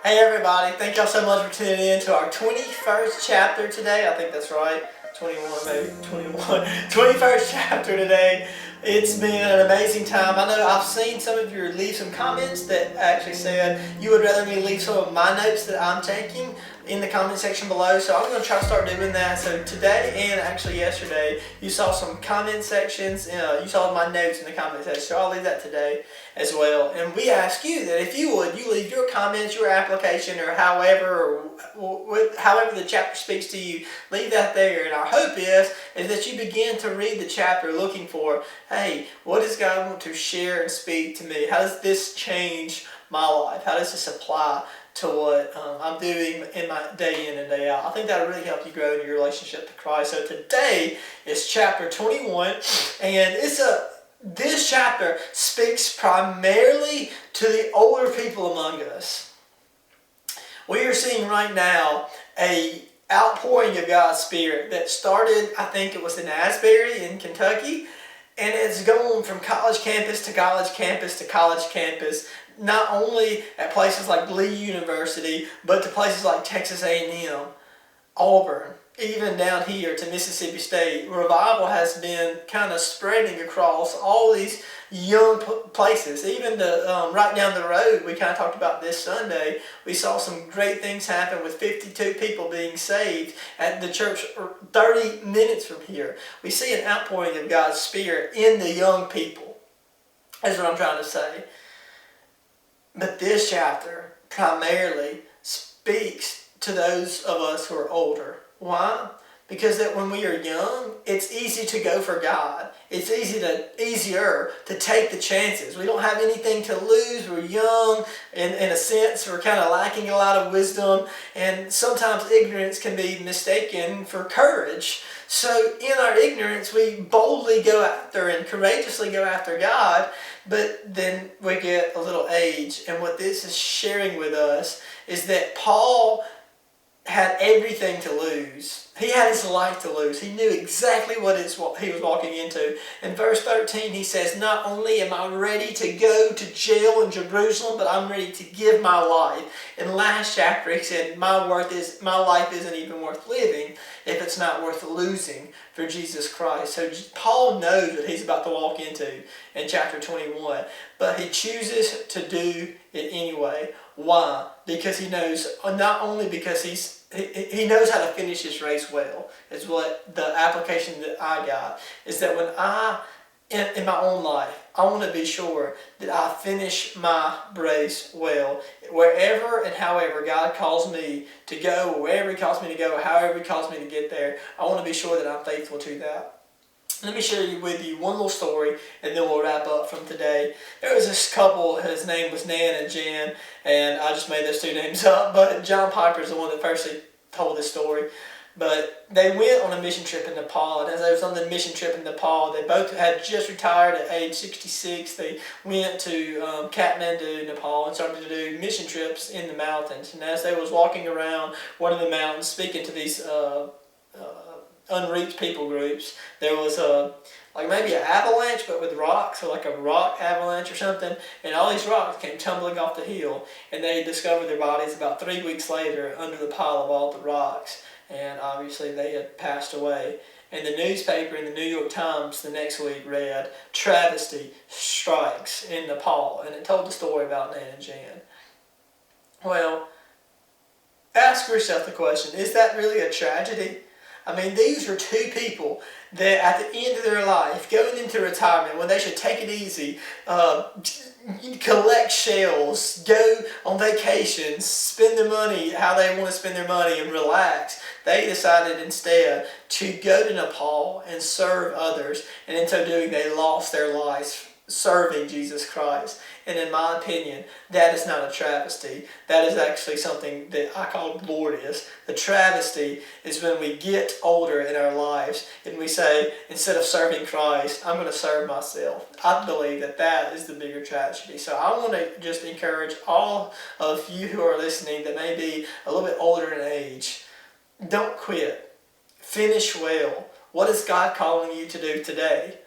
Hey everybody, thank y'all so much for tuning in to our 21st chapter today. I think that's right. 21, maybe 21. 21st chapter today. It's been an amazing time. I know I've seen some of you leave some comments that actually said you would rather me leave some of my notes that I'm taking in the comment section below. So I'm going to try to start doing that. So today and actually yesterday, you saw some comment sections. You saw my notes in the comment section. So I'll leave that today as well. And we ask you that if you would, you leave your comments, your application, or however the chapter speaks to you, leave that there. And our hope is that you begin to read the chapter looking for, hey, what does God want to share and speak to me? How does this change my life? How does this apply to what I'm doing in my day in and day out? I think that'll really help you grow in your relationship to Christ. So today is chapter 21, and this chapter speaks primarily to the older people among us. We are seeing right now a outpouring of God's Spirit that started, I think it was in Asbury in Kentucky, and it's going from college campus to college campus to college campus, not only at places like Lee University, but to places like Texas A&M, Auburn, even down here to Mississippi State. Revival has been kind of spreading across all these young places. Even right down the road, we kind of talked about this Sunday, we saw some great things happen with 52 people being saved at the church 30 minutes from here. We see an outpouring of God's Spirit in the young people. That's what I'm trying to say. But this chapter primarily speaks to those of us who are older. Why? Because that when we are young, it's easy to go for God. It's easier to take the chances. We don't have anything to lose. We're young, and in a sense, we're kind of lacking a lot of wisdom, and sometimes ignorance can be mistaken for courage. So in our ignorance, we boldly go after and courageously go after God, but then we get a little age. And what this is sharing with us is that Paul had everything to lose. He had his life to lose. He knew exactly what he was walking into. In verse 13 he says, not only am I ready to go to jail in Jerusalem, but I'm ready to give my life. In the last chapter he said, my life isn't even worth living if it's not worth losing for Jesus Christ. So Paul knows what he's about to walk into in chapter 21, but he chooses to do it anyway. Why? Because he knows, not only because he knows how to finish his race well, is what the application that I got, is that when in my own life, I want to be sure that I finish my race well. Wherever and however God calls me to go, wherever he calls me to go, however he calls me to get there, I want to be sure that I'm faithful to that. Let me share with you one little story, and then we'll wrap up from today. There was this couple, his name was Nan and Jan, and I just made those two names up, but John Piper is the one that first told this story. But they went on a mission trip in Nepal, and as they was on the mission trip in Nepal, they both had just retired at age 66. They went to Kathmandu, Nepal, and started to do mission trips in the mountains. And as they was walking around one of the mountains, speaking to these unreached people groups, there was like maybe an avalanche but with rocks, so like a rock avalanche or something, and all these rocks came tumbling off the hill, and they discovered their bodies about 3 weeks later under the pile of all the rocks, and obviously they had passed away. And the newspaper in the New York Times the next week read, "Travesty strikes in Nepal," and it told the story about Nan and Jan. Well, ask yourself the question, is that really a tragedy? I mean, these are two people that at the end of their life, going into retirement, when they should take it easy, collect shells, go on vacations, spend their money how they want to spend their money and relax, they decided instead to go to Nepal and serve others. And in so doing, they lost their lives serving Jesus Christ. And in my opinion, that is not a travesty. That is actually something that I call glorious. The travesty is when we get older in our lives and we say, instead of serving Christ, I'm going to serve myself. I believe that that is the bigger tragedy. So I want to just encourage all of you who are listening that may be a little bit older in age, don't quit. Finish well. What is God calling you to do today?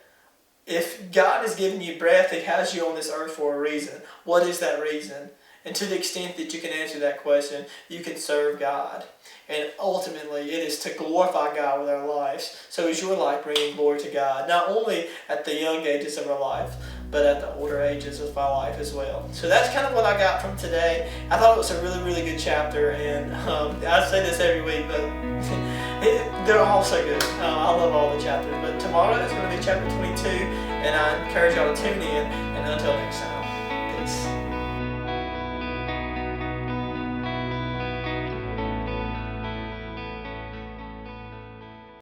If God has given you breath, he has you on this earth for a reason. What is that reason? And to the extent that you can answer that question, you can serve God. And ultimately, it is to glorify God with our lives. So is your life bringing glory to God, not only at the young ages of our life, but at the older ages of my life as well. So that's kind of what I got from today. I thought it was a really, really good chapter, and I say this every week, but they're all so good. I love all the chapters. But tomorrow is going to be chapter 22, and I encourage y'all to tune in. And until next time, peace.